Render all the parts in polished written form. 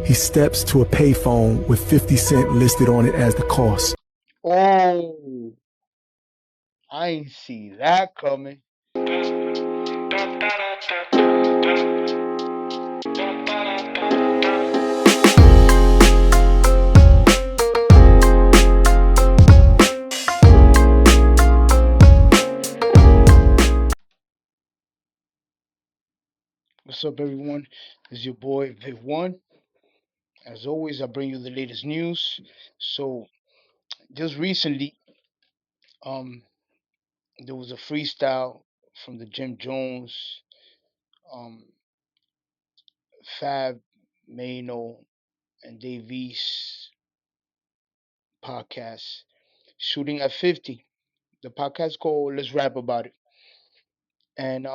He steps to a payphone with 50 cent listed on it as the cost. Oh, I ain't see that coming. What's up, everyone? This is your boy VIDWON. As always, I bring you the latest news. So, just recently, there was a freestyle from the Jim Jones, Fab, Mano, and Davies podcast, Shooting at 50. The podcast called Let's Rap About It. And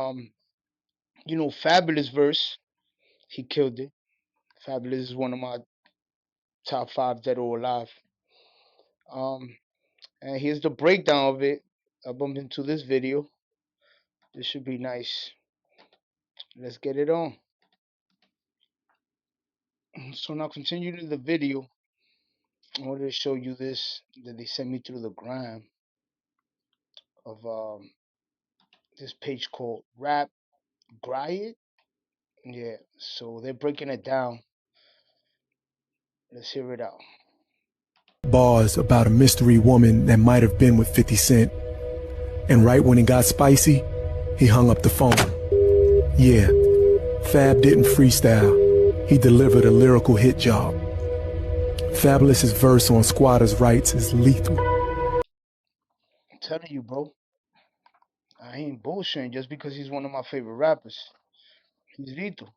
Fabulous verse, he killed it. Fabulous is one of my top 5 dead or alive. And here's the breakdown of it. I bumped into this video. This should be nice. Let's get it on. So now continuing the video, I wanted to show you this that they sent me through the gram of this page called Rap Griot. Yeah, so they're breaking it down. Let's hear it out. Bars about a mystery woman that might have been with 50 Cent. And right when it got spicy, he hung up the phone. Yeah, Fab didn't freestyle. He delivered a lyrical hit job. Fabulous's verse on squatters' rights is lethal. I'm telling you, bro. I ain't bullshitting just because he's one of my favorite rappers. He's lethal.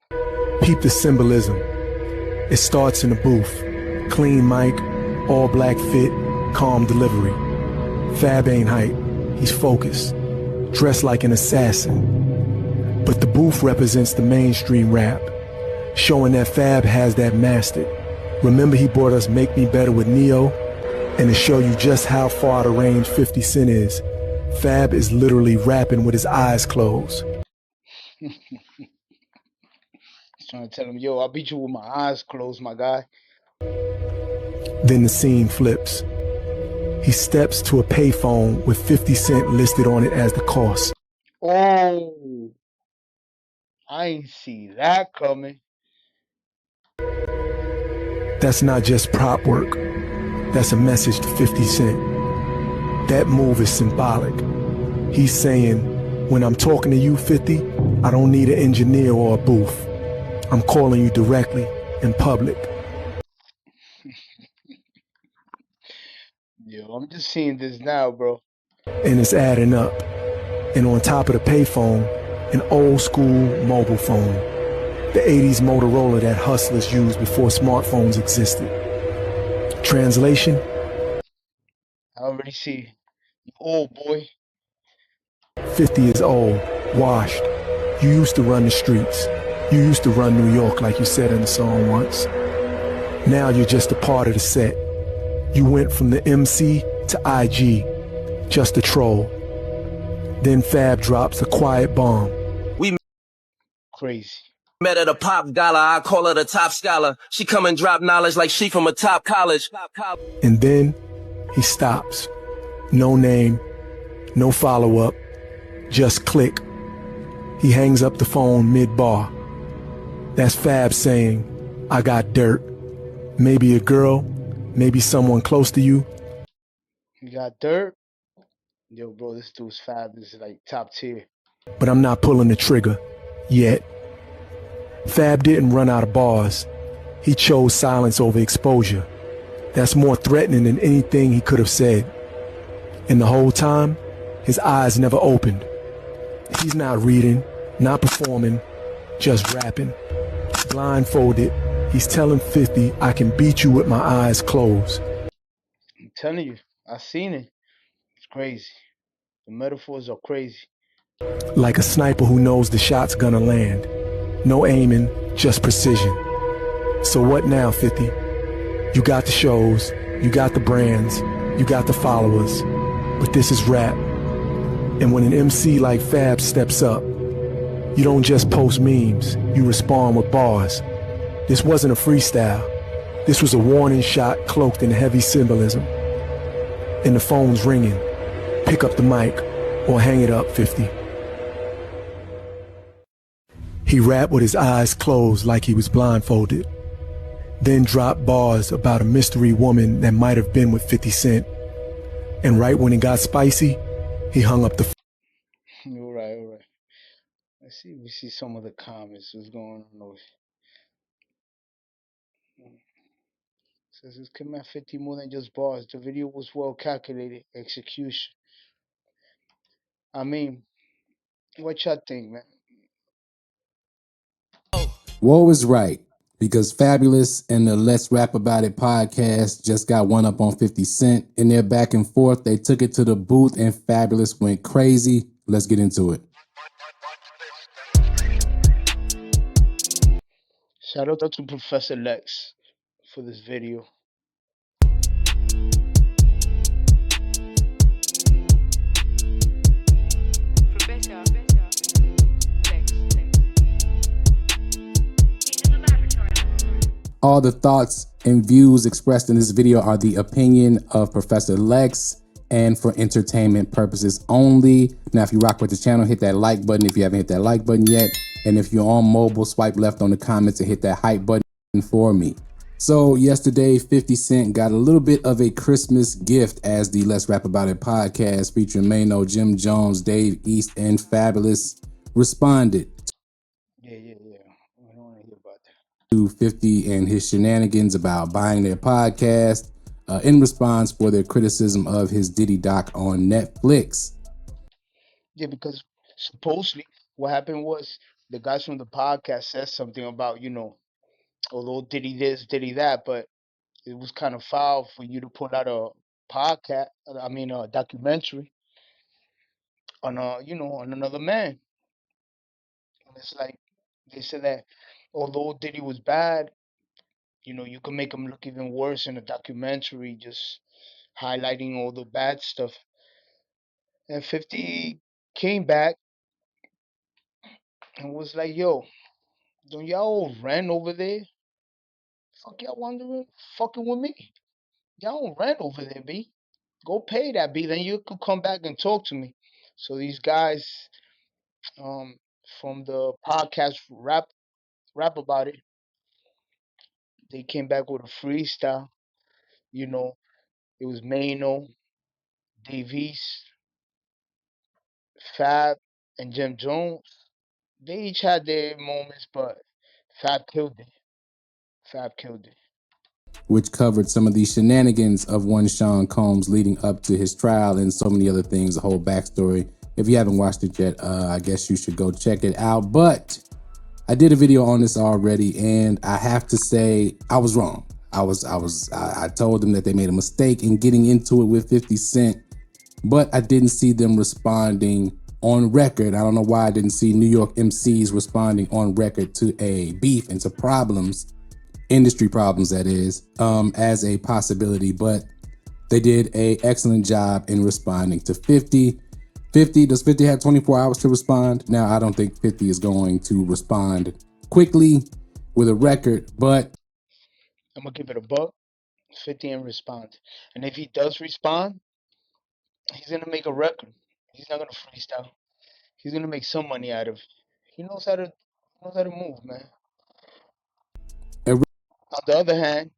Peep the symbolism. It starts in the booth. Clean mic, all black fit, calm delivery. Fab ain't hype. He's focused. Dressed like an assassin. But the booth represents the mainstream rap, showing that Fab has that mastered. Remember he brought us Make Me Better with Neo? And to show you just how far out of range 50 Cent is, Fab is literally rapping with his eyes closed. He's trying to tell him, yo, I'll beat you with my eyes closed, my guy. Then the scene flips. He steps to a payphone with 50 Cent listed on it as the cost. Oh, I ain't see that coming. That's not just prop work. That's a message to 50 Cent. That move is symbolic. He's saying, when I'm talking to you, 50, I don't need an engineer or a booth. I'm calling you directly in public. Yo, I'm just seeing this now, bro. And it's adding up. And on top of the payphone, an old school mobile phone. The 80s Motorola that hustlers used before smartphones existed. Translation? I already see you old, boy. 50 is old, washed. You used to run the streets. You used to run New York like you said in the song once. Now you're just a part of the set. You went from the MC to IG, just a troll. Then Fab drops a quiet bomb. Crazy. Met at a pop gala, I call her the top scholar. She come and drop knowledge like she from a top college. And then he stops. No name, no follow-up, just click. He hangs up the phone mid-bar. That's Fab saying, I got dirt. Maybe a girl, maybe someone close to you. You got dirt? Yo, bro, this dude's Fab. This is like top tier. But I'm not pulling the trigger, yet. Fab didn't run out of bars. He chose silence over exposure. That's more threatening than anything he could have said. And the whole time, his eyes never opened. He's not reading, not performing, just rapping. Blindfolded, he's telling 50, I can beat you with my eyes closed. I'm telling you, I seen it. It's crazy. The metaphors are crazy. Like a sniper who knows the shot's gonna land. No aiming, just precision. So what now, 50? You got the shows, you got the brands, you got the followers, but this is rap. And when an MC like Fab steps up, you don't just post memes, you respond with bars. This wasn't a freestyle. This was a warning shot cloaked in heavy symbolism. And the phone's ringing. Pick up the mic or hang it up, 50. He rapped with his eyes closed like he was blindfolded. Then dropped bars about a mystery woman that might have been with 50 Cent. And right when it got spicy, he hung up the phone. All right. Let's see if we see some of the comments. What's going on over here? Says it's come at 50 more than just bars. The video was well calculated. Execution. I mean, what y'all think, man? Woe is right, because Fabulous and the Let's Rap About It podcast just got one up on 50 Cent. In their back and forth, they took it to the booth and Fabulous went crazy. Let's get into it. Shout out to Professor Lex for this video. All the thoughts and views expressed in this video are the opinion of Professor Lex and for entertainment purposes only. Now, if you rock with the channel, hit that like button if you haven't hit that like button yet. And if you're on mobile, swipe left on the comments and hit that hype button for me. So yesterday, 50 Cent got a little bit of a Christmas gift as the Let's Rap About It podcast featuring Mano, Jim Jones, Dave East, and Fabulous responded. Yeah. I don't want to hear about that. To 50 and his shenanigans about buying their podcast in response for their criticism of his Diddy doc on Netflix. Yeah, because supposedly what happened was the guys from the podcast said something about, although Diddy this, Diddy that, but it was kind of foul for you to put out a a documentary on on another man. And it's like they said that although Diddy was bad, you can make him look even worse in a documentary, just highlighting all the bad stuff. And 50 came back and was like, yo, don't y'all all rent over there? Fuck y'all wondering, fucking with me. Y'all don't rent over there, B. Go pay that, B. Then you could come back and talk to me. So these guys from the podcast rap about it, they came back with a freestyle. It was Mano, Davies, Fab, and Jim Jones. They each had their moments, but Fab killed it. Fab killed it. Which covered some of the shenanigans of one Sean Combs leading up to his trial and so many other things, the whole backstory. If you haven't watched it yet, I guess you should go check it out. But I did a video on this already, and I have to say I was wrong. I told them that they made a mistake in getting into it with 50 Cent, but I didn't see them responding on record. I don't know why I didn't see New York MCs responding on record to a beef and to problems, industry problems that is, as a possibility, but they did an excellent job in responding to 50. Does 50 have 24 hours to respond? Now, I don't think 50 is going to respond quickly with a record, but I'm gonna give it a buck. 50 and respond. And if he does respond, he's gonna make a record. He's not gonna freestyle. He's gonna make some money out of it. He knows how to move, man. On the other hand,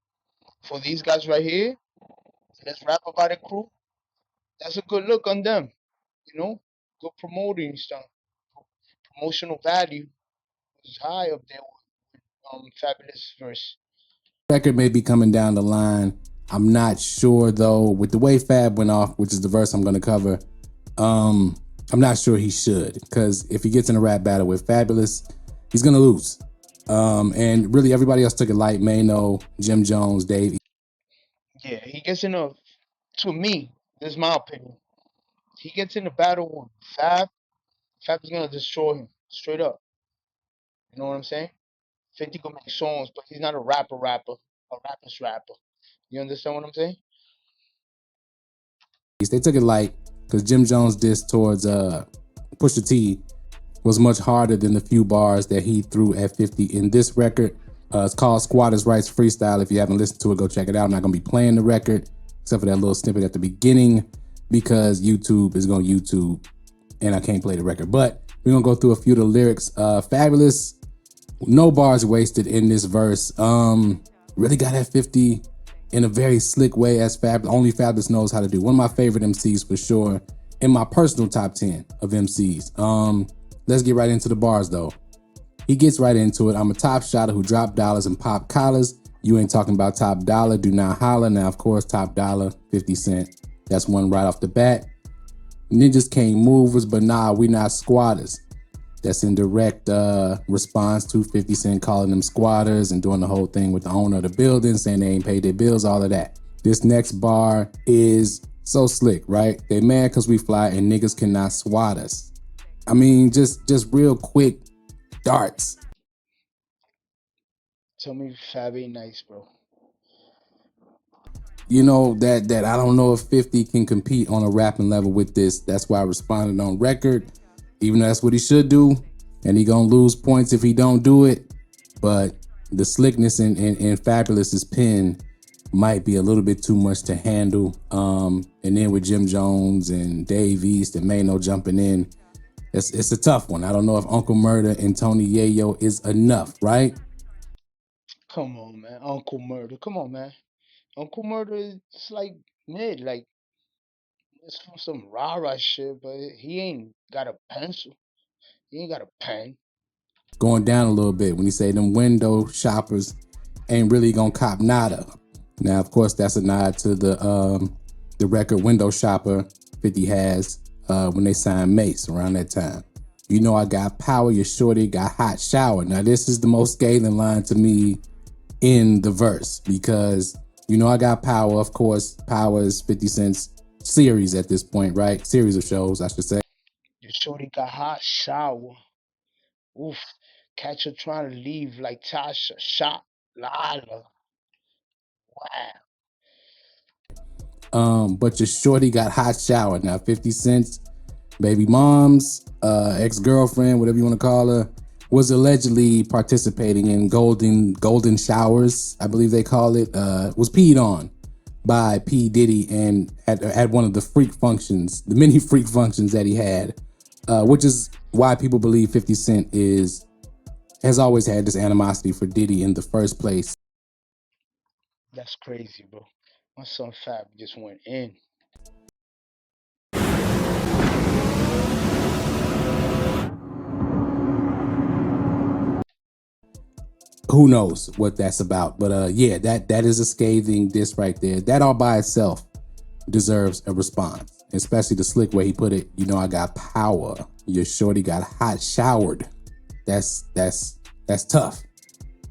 for these guys right here, let's rap about it crew. That's a good look on them. Good promoting stuff. Promotional value is high up there with Fabulous verse. record may be coming down the line. I'm not sure though, with the way Fab went off, which is the verse I'm going to cover. I'm not sure he should, because if he gets in a rap battle with Fabulous, he's going to lose. And really everybody else took it light. Mano, Jim Jones, Dave. Yeah, he gets in to me, this is my opinion. He gets in a battle with Fab is gonna destroy him, straight up. You know what I'm saying? 50 can make songs, but he's not a rapper, a rapper's rapper. You understand what I'm saying? They took it light because Jim Jones diss towards Pusha T was much harder than the few bars that he threw at 50 in this record. It's called Squatters Rights Freestyle. If you haven't listened to it, go check it out. I'm not gonna be playing the record except for that little snippet at the beginning because YouTube is gonna YouTube and I can't play the record. But we're gonna go through a few of the lyrics. Fabulous, no bars wasted in this verse. Really got at 50 in a very slick way, as only Fabulous knows how to do. One of my favorite MCs for sure, in my personal top 10 of MCs. Let's get right into the bars though. He gets right into it. I'm a top shotter who drop dollars and pop collars. You ain't talking about top dollar, do not holler. Now, of course, top dollar, 50 Cent. That's one right off the bat. Ninjas can't movers, but nah, we not squatters. That's in direct response to 50 Cent calling them squatters and doing the whole thing with the owner of the building, saying they ain't paid their bills, all of that. This next bar is so slick, right? They mad because we fly and niggas cannot swat us. I mean, just real quick darts. Tell me Fab ain't nice, bro. You know, that I don't know if 50 can compete on a rapping level with this. That's why I responded on record, even though that's what he should do. And he gonna lose points if he don't do it. But the slickness in Fabulous's pen might be a little bit too much to handle. And then with Jim Jones and Dave East and Mano jumping in, it's a tough one. I don't know if Uncle Murder and Tony Yayo is enough, right? Come on, man. Uncle Murder. Come on, man. Uncle Murder is like mid, like it's from some rah-rah shit, but he ain't got a pencil. He ain't got a pen. Going down a little bit when he say them window shoppers ain't really gonna cop nada. Now, of course, that's a nod to the record Window Shopper 50 has when they signed Mace around that time. You know I got power, your shorty got hot shower. Now, this is the most scathing line to me in the verse because you know I got power. Of course, power is 50 Cent's series at this point, right? Series of shows, I should say. Your shorty got hot shower. Oof. Catch her trying to leave like Tasha. Shot Lala. Wow. But your shorty got hot shower. Now, 50 Cent's baby mom's ex-girlfriend, whatever you want to call her, was allegedly participating in golden showers, I believe they call it, was peed on by P. Diddy and at one of the freak functions, the many freak functions that he had, which is why people believe 50 Cent has always had this animosity for Diddy in the first place. That's crazy, bro. My son Fab just went in. Who knows what that's about, but yeah, that is a scathing diss right there. That all by itself deserves a response, especially the slick way he put it. You know I got power, your shorty got hot showered. That's tough.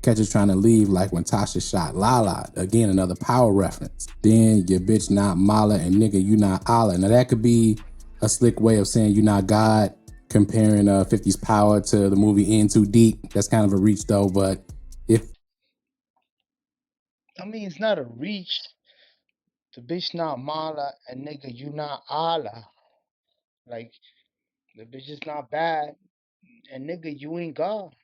Catch her trying to leave like when Tasha shot Lala. Again, another power reference. Then your bitch not Mala and nigga you not Allah. Now that could be a slick way of saying you not God, comparing 50's power to the movie In Too Deep. That's kind of a reach though, but I mean, it's not a reach. The bitch not Mala and nigga you not Allah. Like the bitch is not bad and nigga you ain't God.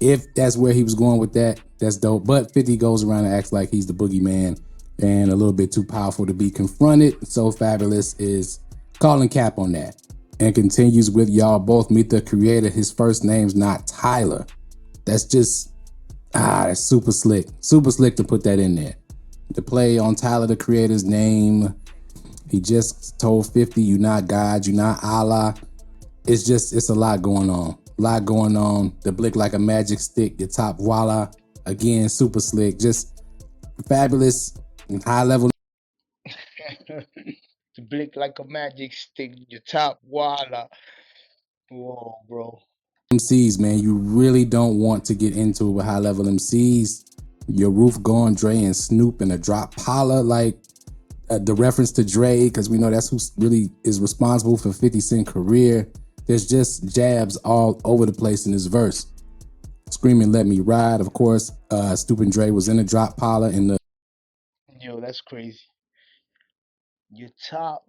if that's where he was going with that, that's dope. But 50 goes around and acts like he's the boogeyman and a little bit too powerful to be confronted. So Fabulous is calling cap on that and continues with y'all both meet the creator. His first name's not Tyler. That's just, that's super slick. Super slick to put that in there. To play on Tyler, the creator's name. He just told 50, you not God, you not Allah. It's a lot going on. A lot going on. The blick like a magic stick, your top voila. Again, super slick. Just fabulous and high level. To blink like a magic stick, your top walla. Whoa, bro. MCs, man, you really don't want to get into it with high level MCs. Your roof gone, Dre and Snoop and a drop Paula, like the reference to Dre, because we know that's who really is responsible for 50 Cent career. There's just jabs all over the place in this verse. Screaming, let me ride. Of course, Snoop and Dre was in a drop Paula in the. Yo, that's crazy. Your top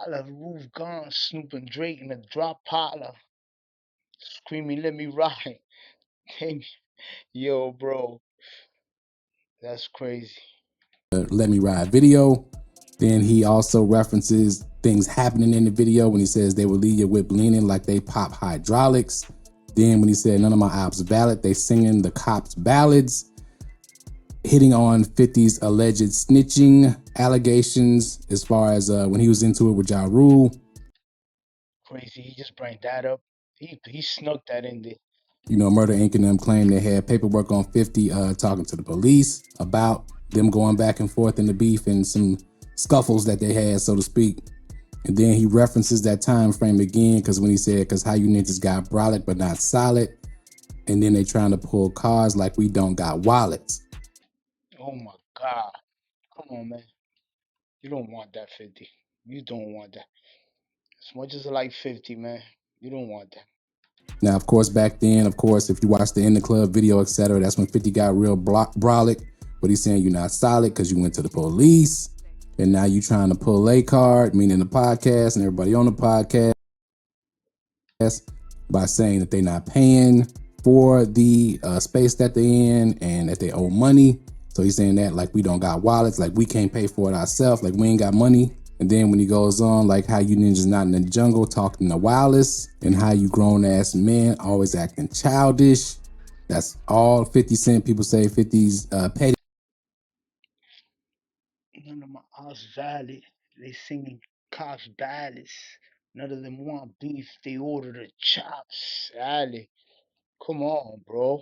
walla, roof gone, Snoop and Drake in a drop parlor. Screaming, let me ride. Damn. Yo, bro, that's crazy. Let Me Ride video. Then he also references things happening in the video when he says they will leave your whip leaning like they pop hydraulics. Then when he said none of my ops valid, they singing the cops ballads, hitting on 50's alleged snitching allegations as far as when he was into it with Ja Rule. Crazy. He just bring that up. He snuck that in there. You know, Murder Inc. and them claim they had paperwork on 50 talking to the police about them going back and forth in the beef and some scuffles that they had, so to speak. And then he references that time frame again, because when he said, because how you niggas got brolic but not solid, and then they trying to pull cars like we don't got wallets. Oh my God. Come on, man. You don't want that 50. You don't want that. As much as I like 50, man, you don't want that. Now, of course, back then, of course, if you watch the In the Club video, etc., that's when 50 got real brolic. But he's saying you're not solid because you went to the police. And now you trying to pull a card, meaning the podcast and everybody on the podcast, by saying that they're not paying for the space that they're in and that they owe money. So he's saying that like we don't got wallets, like we can't pay for it ourselves, like we ain't got money. And then when he goes on, like how you ninjas not in the jungle talking to wireless, and how you grown ass men always acting childish. That's all 50 Cent. People say 50's petty. None of my odds valid. They singing cops ballads. None of them want beef. They order the chops. Ali, come on, bro.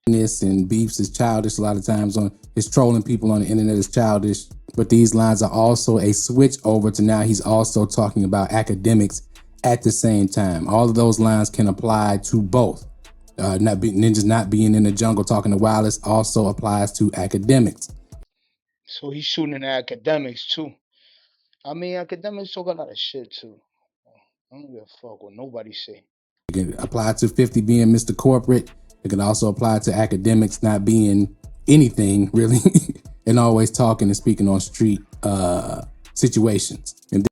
And beefs is childish a lot of times. On his trolling people on the internet is childish, but these lines are also a switch over to now he's also talking about academics at the same time. All of those lines can apply to both. Ninjas not being in the jungle talking to wireless also applies to academics. So he's shooting at academics too. I mean, academics talk a lot of shit too. I don't give a fuck what nobody say. It can apply to 50 being Mr. Corporate. It can also apply to academics not being anything really and always talking and speaking on street situations. And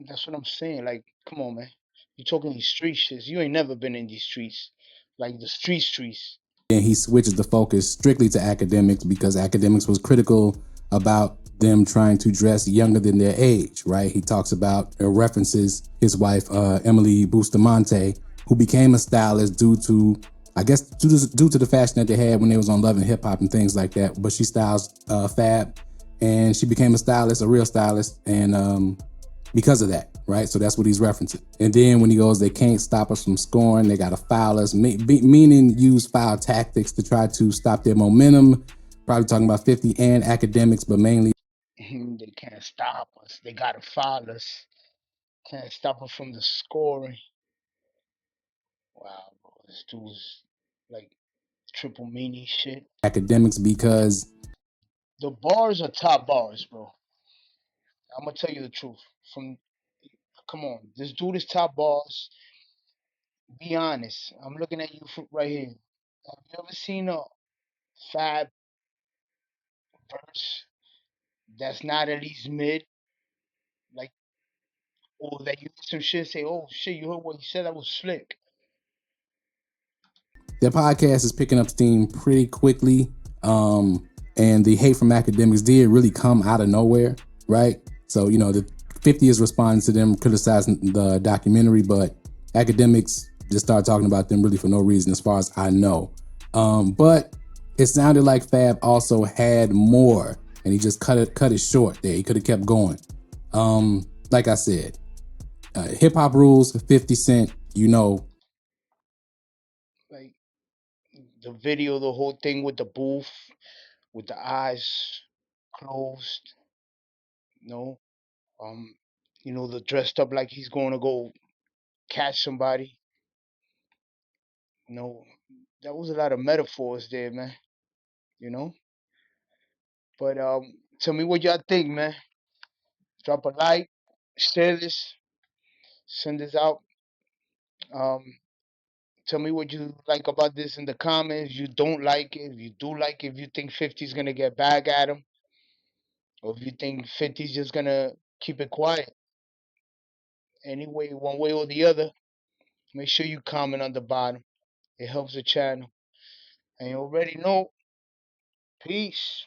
That's what I'm saying. Like, come on, man. You talking these street shits. You ain't never been in these streets. Like the streets. then he switches the focus strictly to academics because academics was critical about them trying to dress younger than their age, right? He talks about or references his wife, Emily Bustamante, who became a stylist due to, I guess, due to the fashion that they had when they was on Love and Hip Hop and things like that. But she styles Fab, and she became a stylist, a real stylist, and because of that, right? So that's what he's referencing. And then when he goes, they can't stop us from scoring. They got to foul us, meaning use foul tactics to try to stop their momentum. Probably talking about 50 and academics, but mainly. They can't stop us. They gotta foul us. Can't stop us from the scoring. Wow, bro. This dude's like triple meaning shit. Academics because The bars are top bars, bro. I'm gonna tell you the truth. Come on, this dude is top bars. Be honest. I'm looking at you right here. Have you ever seen a Fab verse that's not at least mid? Like, or that you some shit say, oh shit, you heard what he said? That was slick. their podcast is picking up steam pretty quickly. And the hate from academics did really come out of nowhere, right? So, you know, the 50 is responding to them criticizing the documentary, but academics just started talking about them really for no reason, as far as I know. But it sounded like Fab also had more, and he just cut it short there. He could have kept going. Like I said, hip hop rules, 50 Cent, you know. Like the video, the whole thing with the booth, with the eyes closed, you know, um, the dressed up like he's going to go catch somebody. You know, that was a lot of metaphors there, man. You know, but tell me what y'all think, man. Drop a like, share this, send this out. Um, tell me what you like about this in the comments. You don't like it. If you do like it, if you think 50's gonna get back at him, or if you think 50's just gonna keep it quiet. Anyway, one way or the other, make sure you comment on the bottom. It helps the channel. And you already know. Peace.